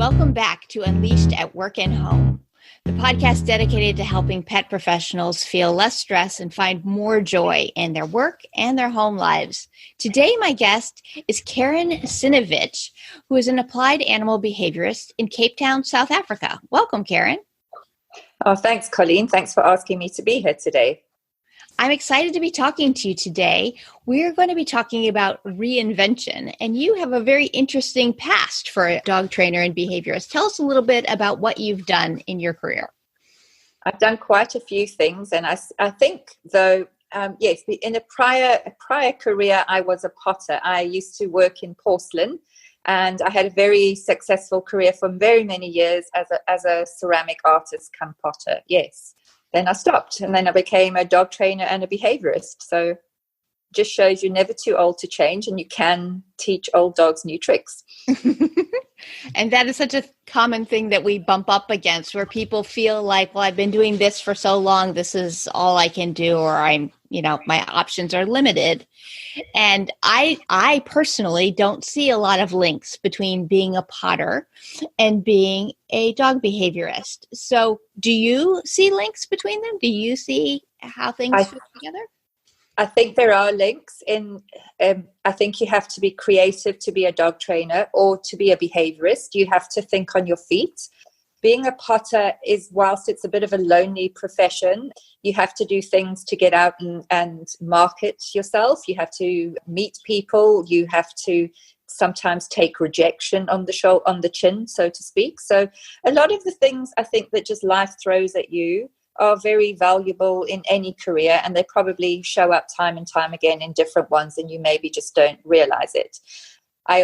Welcome back to Unleashed at Work and Home, the podcast dedicated to helping pet professionals feel less stress and find more joy in their work and their home lives. Today, my guest is Karen Sinovich, who is an applied animal behaviorist in Cape Town, South Africa. Welcome, Karen. Oh, thanks, Colleen. Thanks for asking me to be here today. I'm excited to be talking to you today. We're going to be talking about reinvention, and you have a very interesting past for a dog trainer and behaviorist. Tell us a little bit about what you've done in your career. I've done quite a few things, and I think, though, yes, in a prior career, I was a potter. I used to work in porcelain, and I had a very successful career for very many years as a ceramic artist come potter, yes. Then I stopped, and then I became a dog trainer and a behaviorist. So just shows you're never too old to change, and you can teach old dogs new tricks. And that is such a common thing that we bump up against, where people feel like, well, I've been doing this for so long, this is all I can do, or my options are limited. And I personally don't see a lot of links between being a potter and being a dog behaviorist. So do you see links between them? Do you see how things fit together? I think there are links in, I think you have to be creative to be a dog trainer or to be a behaviorist. You have to think on your feet. Being a potter is, whilst it's a bit of a lonely profession, you have to do things to get out and market yourself. You have to meet people. You have to sometimes take rejection on the chin, so to speak. So a lot of the things I think that just life throws at you are very valuable in any career, and they probably show up time and time again in different ones, and you maybe just don't realize it. I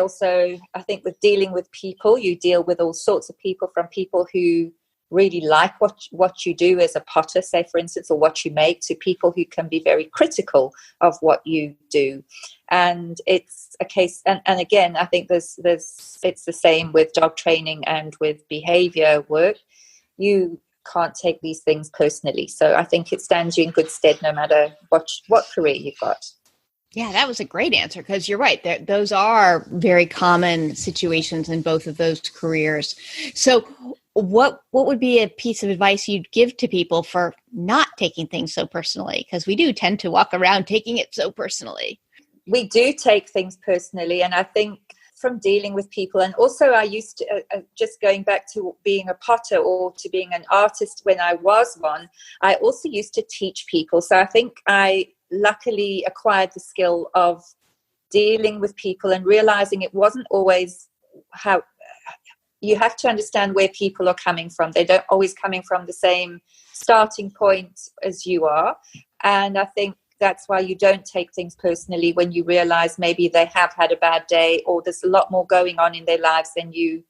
think with dealing with people, you deal with all sorts of people, from people who really like what you do as a potter, say, for instance, or what you make, to people who can be very critical of what you do. And it's a case, and again, I think it's the same with dog training and with behavior work. You can't take these things personally. So I think it stands you in good stead no matter what career you've got. Yeah, that was a great answer, because you're right. Those are very common situations in both of those careers. So what would be a piece of advice you'd give to people for not taking things so personally? Because we do tend to walk around taking it so personally. We do take things personally. And I think from dealing with people, and also I used to, just going back to being a potter or to being an artist when I was one, I also used to teach people. So I think I luckily acquired the skill of dealing with people and realizing it wasn't always how you have to understand where people are coming from. They don't always coming from the same starting point as you are. And I think that's why you don't take things personally when you realize maybe they have had a bad day, or there's a lot more going on in their lives than you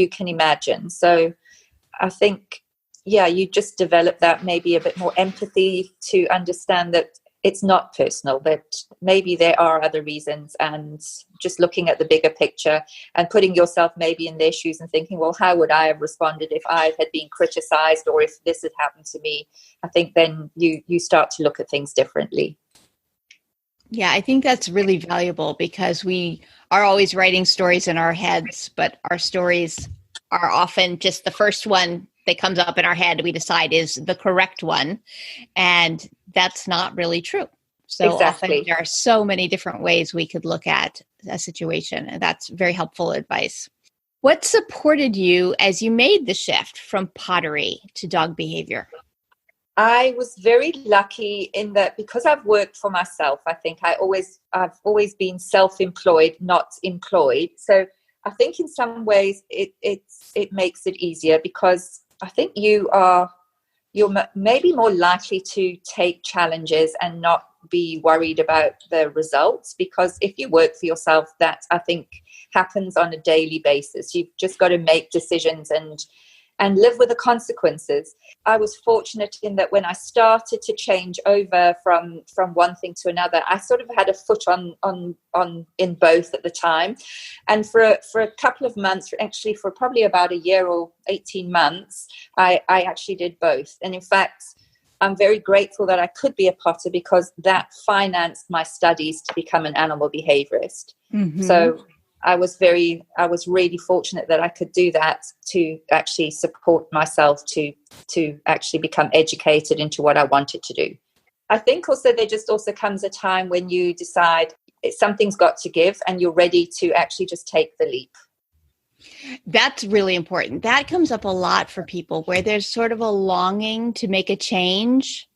can imagine. So I think, you just develop that maybe a bit more empathy to understand that it's not personal, that maybe there are other reasons, and just looking at the bigger picture and putting yourself maybe in their shoes and thinking, well, how would I have responded if I had been criticized, or if this had happened to me? I think then you start to look at things differently. Yeah, I think that's really valuable, because we are always writing stories in our heads, but our stories are often just the first one that comes up in our head we decide is the correct one. And that's not really true. So exactly. Often there are so many different ways we could look at a situation. And that's very helpful advice. What supported you as you made the shift from pottery to dog behavior? I was very lucky in that, because I've worked for myself, I think I've always been self-employed, not employed. So I think in some ways it makes it easier, because I think you're maybe more likely to take challenges and not be worried about the results, because if you work for yourself, that I think happens on a daily basis. You've just got to make decisions and live with the consequences. I was fortunate in that when I started to change over from one thing to another, I sort of had a foot on in both at the time. And for a couple of months, actually for probably about a year or 18 months, I actually did both. And in fact, I'm very grateful that I could be a potter, because that financed my studies to become an animal behaviorist. Mm-hmm. So I was really fortunate that I could do that to actually support myself to actually become educated into what I wanted to do. I think also there just also comes a time when you decide something's got to give and you're ready to actually just take the leap. That's really important. That comes up a lot for people where there's sort of a longing to make a change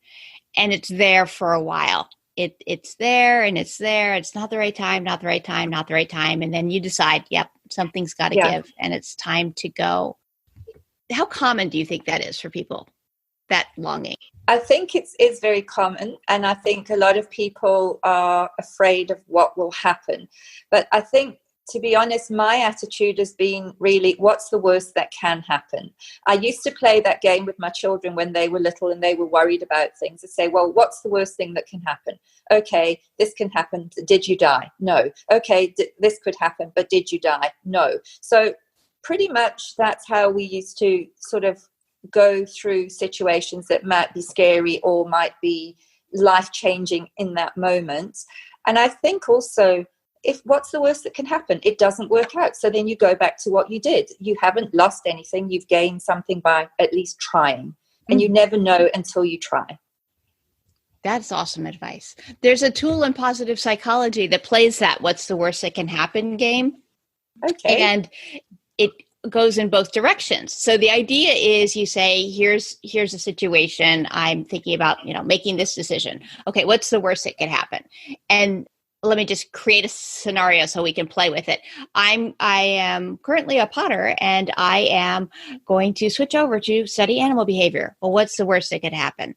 and it's there for a while. It's there and it's there. It's not the right time, not the right time, not the right time. And then you decide, yep, something's got to give and it's time to go. How common do you think that is for people, that longing? I think it's very common. And I think a lot of people are afraid of what will happen. But I think, to be honest, my attitude has been really, what's the worst that can happen? I used to play that game with my children when they were little and they were worried about things. I say, well, what's the worst thing that can happen? Okay, this can happen. Did you die? No. Okay, this could happen, but did you die? No. So pretty much that's how we used to sort of go through situations that might be scary or might be life-changing in that moment. And I think also, what's the worst that can happen? It doesn't work out. So then you go back to what you did. You haven't lost anything. You've gained something by at least trying. And you never know until you try. That's awesome advice. There's a tool in positive psychology that plays that what's the worst that can happen game. Okay. And it goes in both directions. So the idea is you say, here's a situation. I'm thinking about, making this decision. Okay, what's the worst that could happen? And let me just create a scenario so we can play with it. I am currently a potter and I am going to switch over to study animal behavior. Well, what's the worst that could happen?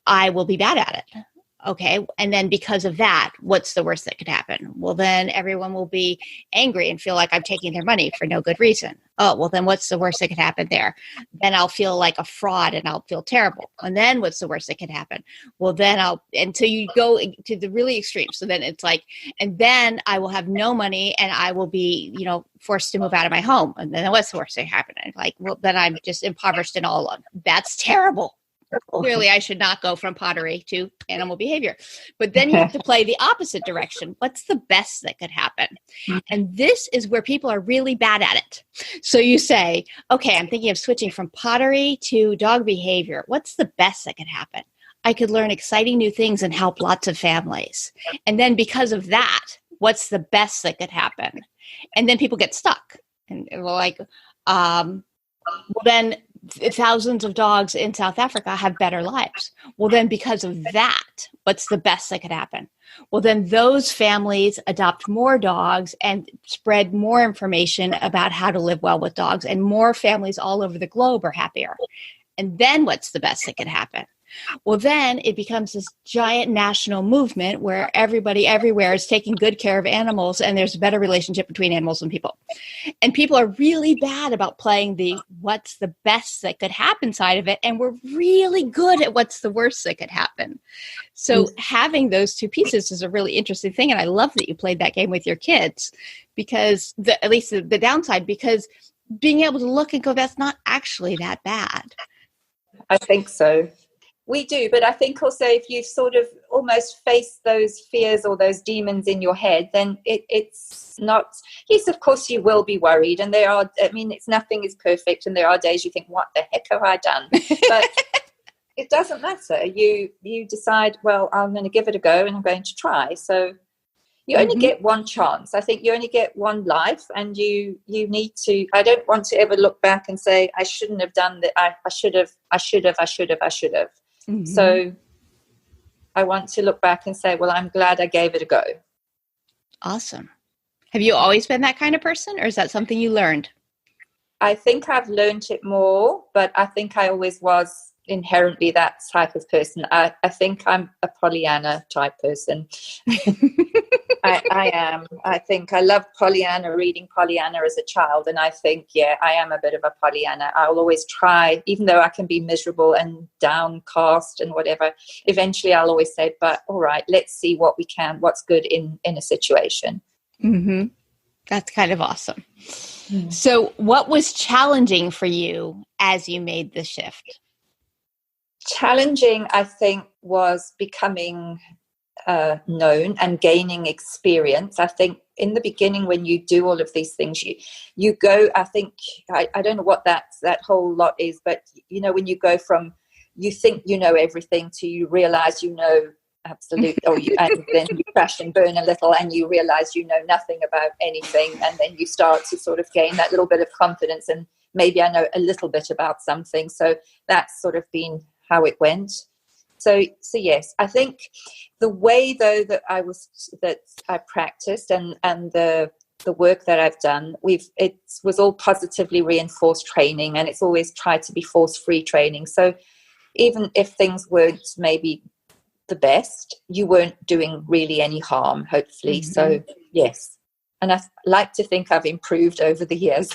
I will be bad at it. Okay. And then because of that, what's the worst that could happen? Well, then everyone will be angry and feel like I'm taking their money for no good reason. Oh, well, then what's the worst that could happen there? Then I'll feel like a fraud and I'll feel terrible. And then what's the worst that could happen? Well, then until you go to the really extreme. So then it's like, and then I will have no money and I will be, forced to move out of my home. And then what's the worst that could happen? And like, well, then I'm just impoverished and all alone. That's terrible. Clearly, I should not go from pottery to animal behavior. But then you have to play the opposite direction. What's the best that could happen? And this is where people are really bad at it. So you say, okay, I'm thinking of switching from pottery to dog behavior. What's the best that could happen? I could learn exciting new things and help lots of families. And then because of that, what's the best that could happen? And then people get stuck. And we're like, well, then thousands of dogs in South Africa have better lives. Well, then because of that, what's the best that could happen? Well, then those families adopt more dogs and spread more information about how to live well with dogs, and more families all over the globe are happier. And then what's the best that could happen? Well, then it becomes this giant national movement where everybody everywhere is taking good care of animals and there's a better relationship between animals and people. And people are really bad about playing the what's the best that could happen side of it. And we're really good at what's the worst that could happen. So having those two pieces is a really interesting thing. And I love that you played that game with your kids, because at least the downside, because being able to look and go, that's not actually that bad. I think so. We do, but I think also if you sort of almost face those fears or those demons in your head, then it's not, yes, of course you will be worried. And nothing is perfect. And there are days you think, what the heck have I done? But it doesn't matter. You decide, well, I'm going to give it a go and I'm going to try. So you only get one chance. I think you only get one life, and you need to, I don't want to ever look back and say, I shouldn't have done that. I should have. Mm-hmm. So I want to look back and say, well, I'm glad I gave it a go. Awesome. Have you always been that kind of person, or is that something you learned? I think I've learned it more, but I think I always was inherently that type of person. I think I'm a Pollyanna type person. I am. I think I loved Pollyanna, reading Pollyanna as a child. And I think, I am a bit of a Pollyanna. I'll always try, even though I can be miserable and downcast and whatever. Eventually, I'll always say, but all right, let's see what's good in a situation. Mm-hmm. That's kind of awesome. Mm-hmm. So what was challenging for you as you made the shift? Challenging, I think, was becoming known and gaining experience. I think in the beginning, when you do all of these things, you go, I think, I don't know what that whole lot is, but when you go from, you think you know everything to you realize you know absolutely, and then you crash and burn a little and you realize you know nothing about anything, and then you start to sort of gain that little bit of confidence, and maybe I know a little bit about something. So that's sort of been how it went. So yes, I think the way though that I practiced and the work that I've done, it was all positively reinforced training, and it's always tried to be force-free training. So even if things weren't maybe the best, you weren't doing really any harm, hopefully. Mm-hmm. So yes, and I like to think I've improved over the years.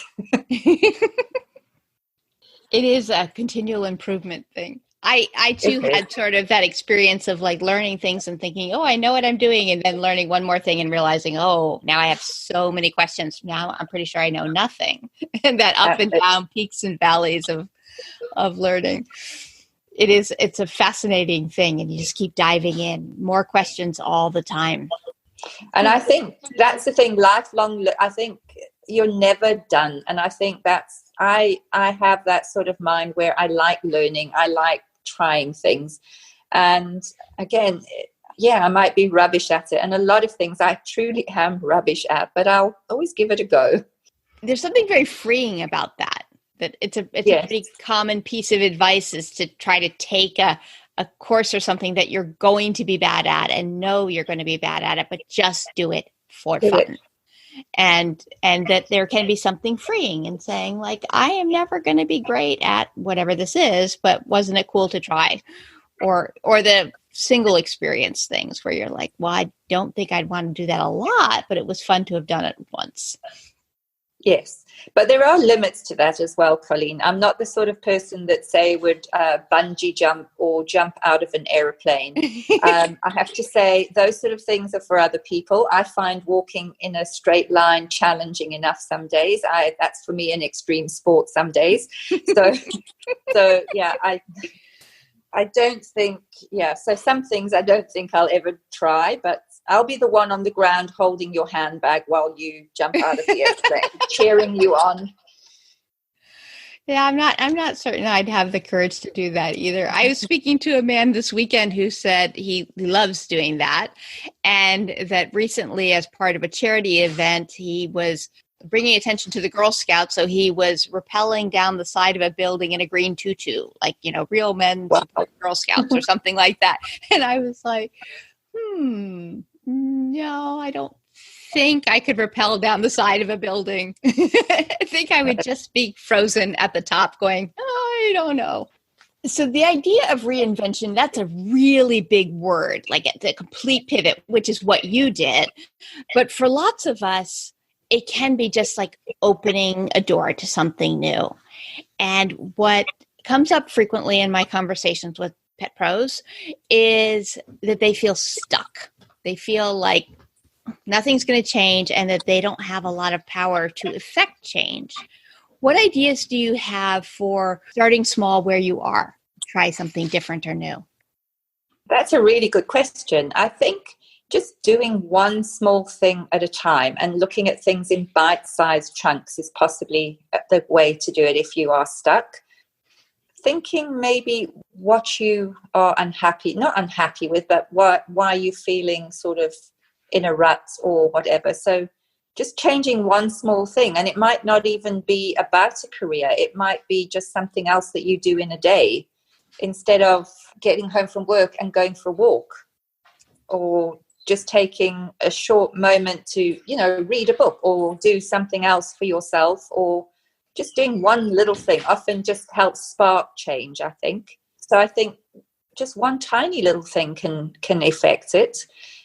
It is a continual improvement thing. I too had sort of that experience of like learning things and thinking, oh, I know what I'm doing, and then learning one more thing and realizing, oh, now I have so many questions. Now I'm pretty sure I know nothing. And that up and down peaks and valleys of learning. It's a fascinating thing, and you just keep diving in, more questions all the time. And I think that's the thing, lifelong, I think you're never done. And I think I have that sort of mind where I like learning, I like trying things. And again, I might be rubbish at it. And a lot of things I truly am rubbish at, but I'll always give it a go. There's something very freeing about that it's a pretty common piece of advice, is to try to take a course or something that you're going to be bad at and know you're going to be bad at it, but just do it for fun. And that there can be something freeing in saying, like, I am never going to be great at whatever this is, but wasn't it cool to try? Or the single experience things where you're like, well, I don't think I'd want to do that a lot, but it was fun to have done it once. Yes, but there are limits to that as well, Colleen. I'm not the sort of person that, say, would bungee jump or jump out of an aeroplane. I have to say those sort of things are for other people. I find walking in a straight line challenging enough some days. That's for me an extreme sport some days. So yeah, I don't think, so some things I don't think I'll ever try, but I'll be the one on the ground holding your handbag while you jump out of the airplane, cheering you on. Yeah, I'm not certain I'd have the courage to do that either. I was speaking to a man this weekend who said he loves doing that, and that recently, as part of a charity event, he was bringing attention to the Girl Scouts. So he was rappelling down the side of a building in a green tutu, like, real men support Girl Scouts or something like that. And I was like, no, I don't think I could rappel down the side of a building. I think I would just be frozen at the top going, I don't know. So the idea of reinvention, that's a really big word, like it's a complete pivot, which is what you did. But for lots of us, it can be just like opening a door to something new. And what comes up frequently in my conversations with pet pros is that they feel stuck. They feel like nothing's going to change and that they don't have a lot of power to affect change. What ideas do you have for starting small where you are? Try something different or new. That's a really good question. I think just doing one small thing at a time and looking at things in bite-sized chunks is possibly the way to do it if you are stuck. Thinking maybe what you are not unhappy with, but why you're feeling sort of in a rut or whatever. So just changing one small thing, and it might not even be about a career. It might be just something else that you do in a day instead of getting home from work and going for a walk, or just taking a short moment to, read a book or do something else for yourself, or just doing one little thing often just helps spark change, I think. So I think just one tiny little thing can affect it.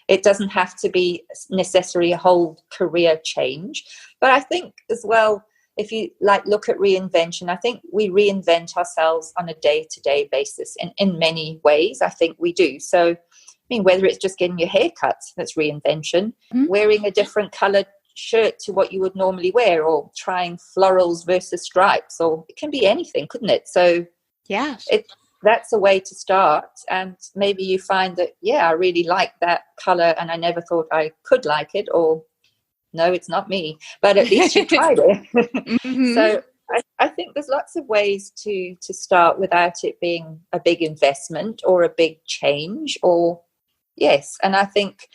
It doesn't have to be necessarily a whole career change. But I think as well, if you look at reinvention, I think we reinvent ourselves on a day-to-day basis in many ways. I think we do. So, I mean, whether it's just getting your hair cut, that's reinvention, wearing a different colored shirt to what you would normally wear, or trying florals versus stripes, or it can be anything, couldn't it? So yeah, that's a way to start. And maybe you find that, yeah, I really like that color and I never thought I could like it, or no, it's not me, but at least you tried it. Mm-hmm. So I think there's lots of ways to start without it being a big investment or a big change, or yes. And I think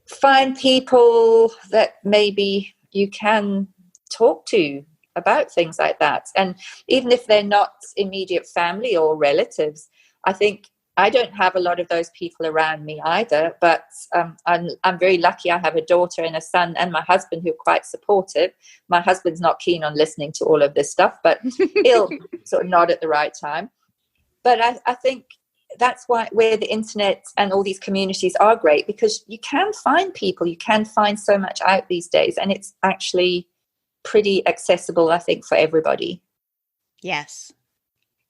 find people that maybe you can talk to about things like that. And even if they're not immediate family or relatives, I think I don't have a lot of those people around me either, but I'm very lucky. I have a daughter and a son and my husband who are quite supportive. My husband's not keen on listening to all of this stuff, but he'll sort of nod at the right time. But I think that's where the internet and all these communities are great, because you can find people, you can find so much out these days, and it's actually pretty accessible, I think, for everybody. Yes.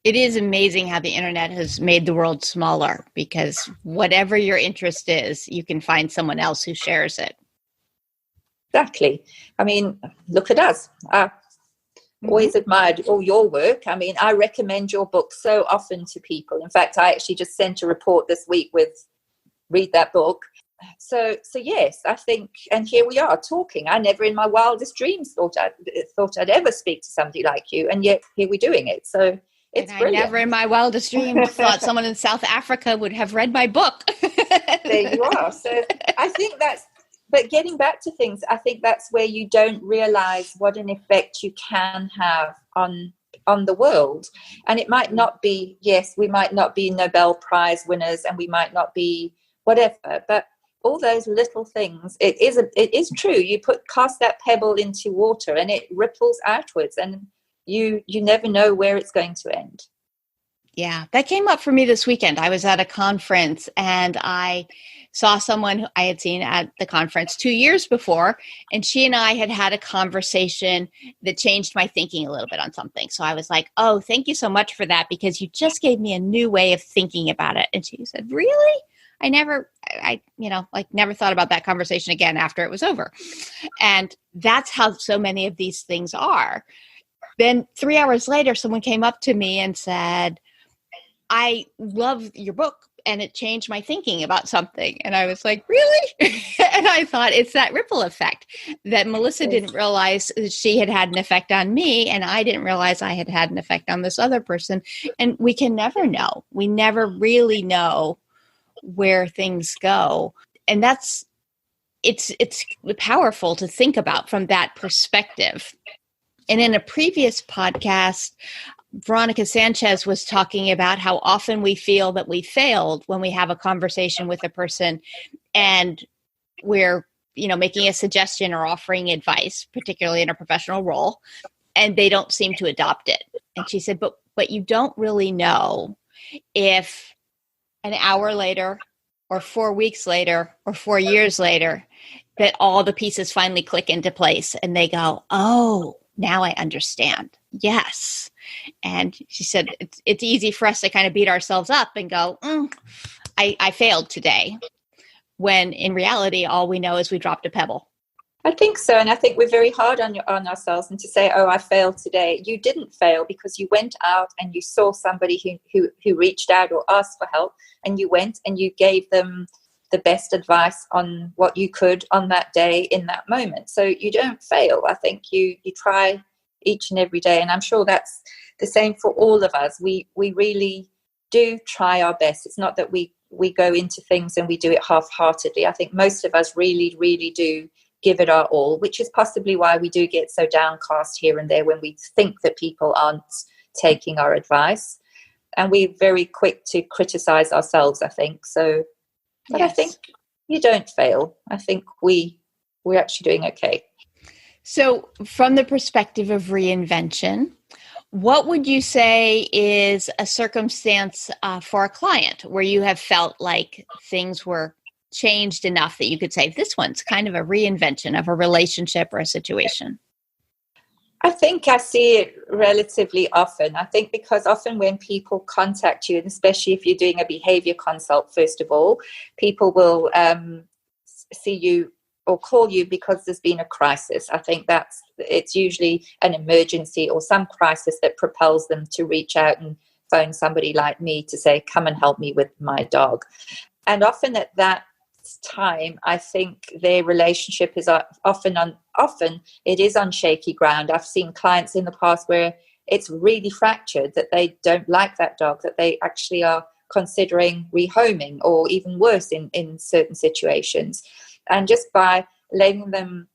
It is amazing how the internet has made the world smaller, because whatever your interest is, you can find someone else who shares it. Exactly. I mean, look at us. Always admired all your work. I mean, I recommend your book so often to people. In fact, I actually just sent a report this week with read that book. So yes, I think, and here we are talking. I never in my wildest dreams thought I'd ever speak to somebody like you, and yet here we're doing it. So it's brilliant. I never in my wildest dreams thought someone in South Africa would have read my book. There you are. So I think but getting back to things, I think that's where you don't realize what an effect you can have on the world. And it might not be, yes, we might not be Nobel Prize winners and we might not be whatever, but all those little things, it is true. You cast that pebble into water and it ripples outwards, and you never know where it's going to end. Yeah, that came up for me this weekend. I was at a conference and I saw someone who I had seen at the conference 2 years before, and she and I had a conversation that changed my thinking a little bit on something. So I was like, oh, thank you so much for that, because you just gave me a new way of thinking about it. And she said, really? I never thought about that conversation again after it was over. And that's how so many of these things are. Then 3 hours later, someone came up to me and said, I love your book and it changed my thinking about something. And I was like, really? And I thought it's that ripple effect that Melissa didn't realize she had an effect on me, and I didn't realize I had an effect on this other person. And we can never know. We never really know where things go. And it's powerful to think about from that perspective. And in a previous podcast, Veronica Sanchez was talking about how often we feel that we failed when we have a conversation with a person and we're, making a suggestion or offering advice, particularly in a professional role, and they don't seem to adopt it. And she said, but you don't really know if an hour later or 4 weeks later or 4 years later that all the pieces finally click into place and they go, oh, now I understand. Yes. And she said, it's easy for us to kind of beat ourselves up and go, I failed today. When in reality, all we know is we dropped a pebble. I think so. And I think we're very hard on ourselves, and to say, oh, I failed today. You didn't fail because you went out and you saw somebody who reached out or asked for help, and you went and you gave them the best advice on what you could on that day in that moment. So you don't fail. I think you try each and every day. And I'm sure that's the same for all of us. We really do try our best. It's not that we go into things and we do it half-heartedly. I think most of us really, really do give it our all, which is possibly why we do get so downcast here and there when we think that people aren't taking our advice. And we're very quick to criticize ourselves, I think. So, but yes. I think you don't fail. I think we're actually doing okay. So from the perspective of reinvention, what would you say is a circumstance for a client where you have felt like things were changed enough that you could say, this one's kind of a reinvention of a relationship or a situation? I think I see it relatively often. I think because often when people contact you, and especially if you're doing a behavior consult, first of all, people will see you or call you because there's been a crisis. I think it's usually an emergency or some crisis that propels them to reach out and phone somebody like me to say, come and help me with my dog. And often at that time, I think their relationship is often it is on shaky ground. I've seen clients in the past where it's really fractured, that they don't like that dog, that they actually are considering rehoming, or even worse in certain situations. And just by letting them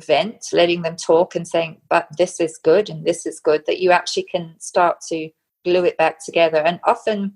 vent, letting them talk and saying, but this is good and this is good, that you actually can start to glue it back together. And often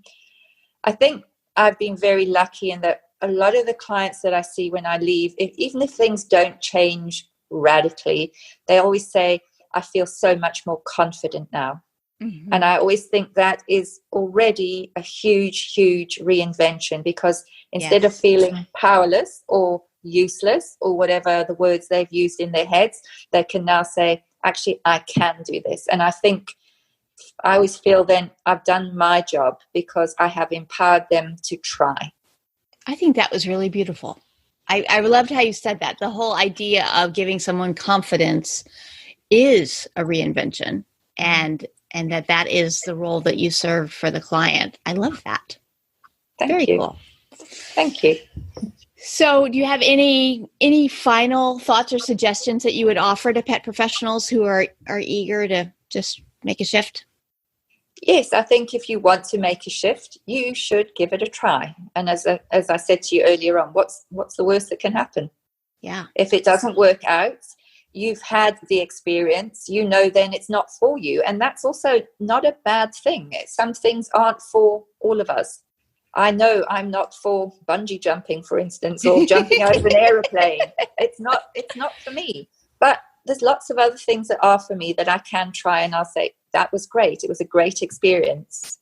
I think I've been very lucky in that a lot of the clients that I see when I leave, even if things don't change radically, they always say, I feel so much more confident now. Mm-hmm. And I always think that is already a huge, huge reinvention, because instead of feeling powerless or useless or whatever the words they've used in their heads, they can now say, actually, I can do this. And I think I always feel then I've done my job, because I have empowered them to try. I think that was really beautiful. I loved how you said that. The whole idea of giving someone confidence is a reinvention, and that is the role that you serve for the client. I love that. Very cool. Thank you. So do you have any final thoughts or suggestions that you would offer to pet professionals who are eager to just make a shift? Yes, I think if you want to make a shift, you should give it a try. And as I said to you earlier on, what's the worst that can happen? Yeah. If it doesn't work out, you've had the experience, then it's not for you. And that's also not a bad thing. Some things aren't for all of us. I know I'm not for bungee jumping, for instance, or jumping out of an aeroplane. It's not for me. But there's lots of other things that are for me that I can try, and I'll say, that was great. It was a great experience.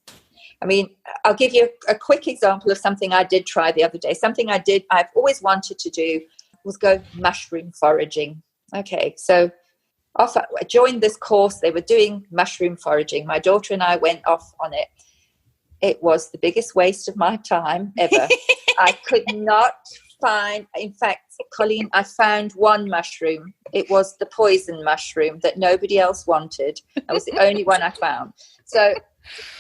I mean, I'll give you a quick example of something I did try the other day. Something I've always wanted to do was go mushroom foraging. Okay, so I joined this course. They were doing mushroom foraging. My daughter and I went off on it. It was the biggest waste of my time ever. I could not find, in fact, Colleen, I found one mushroom. It was the poison mushroom that nobody else wanted. That was the only one I found. So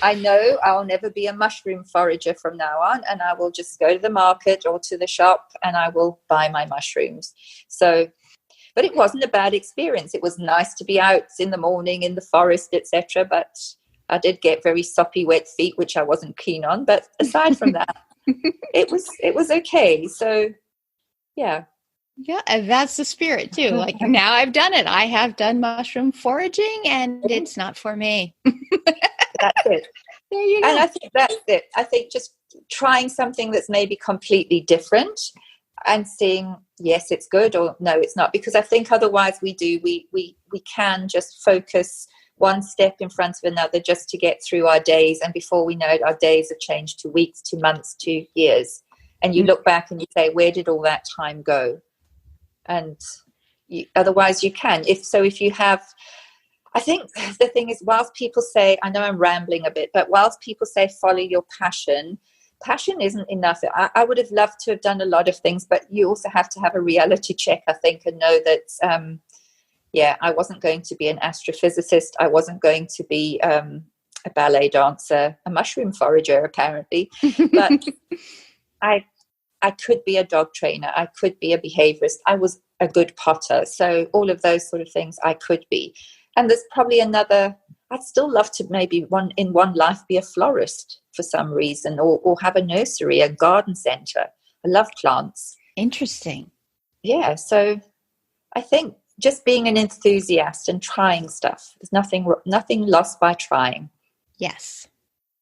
I know I'll never be a mushroom forager from now on, and I will just go to the market or to the shop and I will buy my mushrooms. So, but it wasn't a bad experience. It was nice to be out in the morning in the forest, etc. But I did get very soppy, wet feet, which I wasn't keen on. But aside from that, it was okay. So, yeah. Yeah, and that's the spirit too. Like, now I've done it. I have done mushroom foraging, and it's not for me. That's it. There you go. And I think that's it. I think just trying something that's maybe completely different and seeing, yes, it's good, or no, it's not. Because I think otherwise we can just focus one step in front of another just to get through our days. And before we know it, our days have changed to weeks, to months, to years. And you look back and you say, where did all that time go? And otherwise you can. If you have, I think the thing is, whilst people say, I know I'm rambling a bit, but whilst people say follow your passion isn't enough. I would have loved to have done a lot of things, but you also have to have a reality check, I think, and know that, I wasn't going to be an astrophysicist. I wasn't going to be a ballet dancer, a mushroom forager, apparently. But I could be a dog trainer. I could be a behaviorist. I was a good potter. So all of those sort of things I could be. And there's probably I'd still love to maybe in one life be a florist for some reason, or have a nursery, a garden center. I love plants. Interesting. Yeah. So I think just being an enthusiast and trying stuff. There's nothing lost by trying. Yes.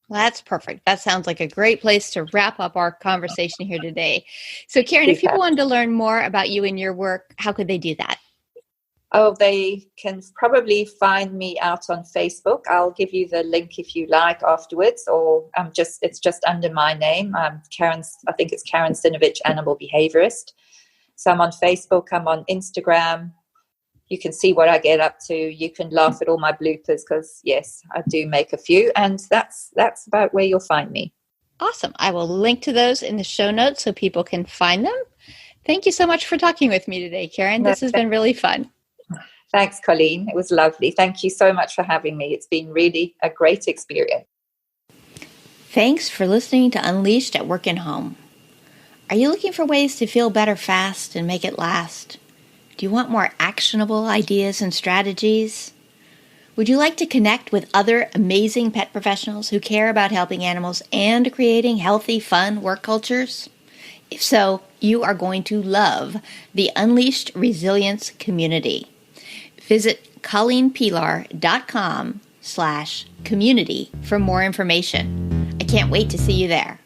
Well, that's perfect. That sounds like a great place to wrap up our conversation here today. So, Karen, if people wanted to learn more about you and your work, how could they do that? Oh, they can probably find me out on Facebook. I'll give you the link if you like afterwards, or it's just under my name. I think it's Karen Sinovich, Animal Behaviorist. So I'm on Facebook, I'm on Instagram. You can see what I get up to. You can laugh at all my bloopers, because, yes, I do make a few. And that's about where you'll find me. Awesome. I will link to those in the show notes so people can find them. Thank you so much for talking with me today, Karen. This has been really fun. Thanks, Colleen. It was lovely. Thank you so much for having me. It's been really a great experience. Thanks for listening to Unleashed at Work and Home. Are you looking for ways to feel better fast and make it last? Do you want more actionable ideas and strategies? Would you like to connect with other amazing pet professionals who care about helping animals and creating healthy, fun work cultures? If so, you are going to love the Unleashed Resilience community. Visit ColleenPilar.com/community for more information. I can't wait to see you there.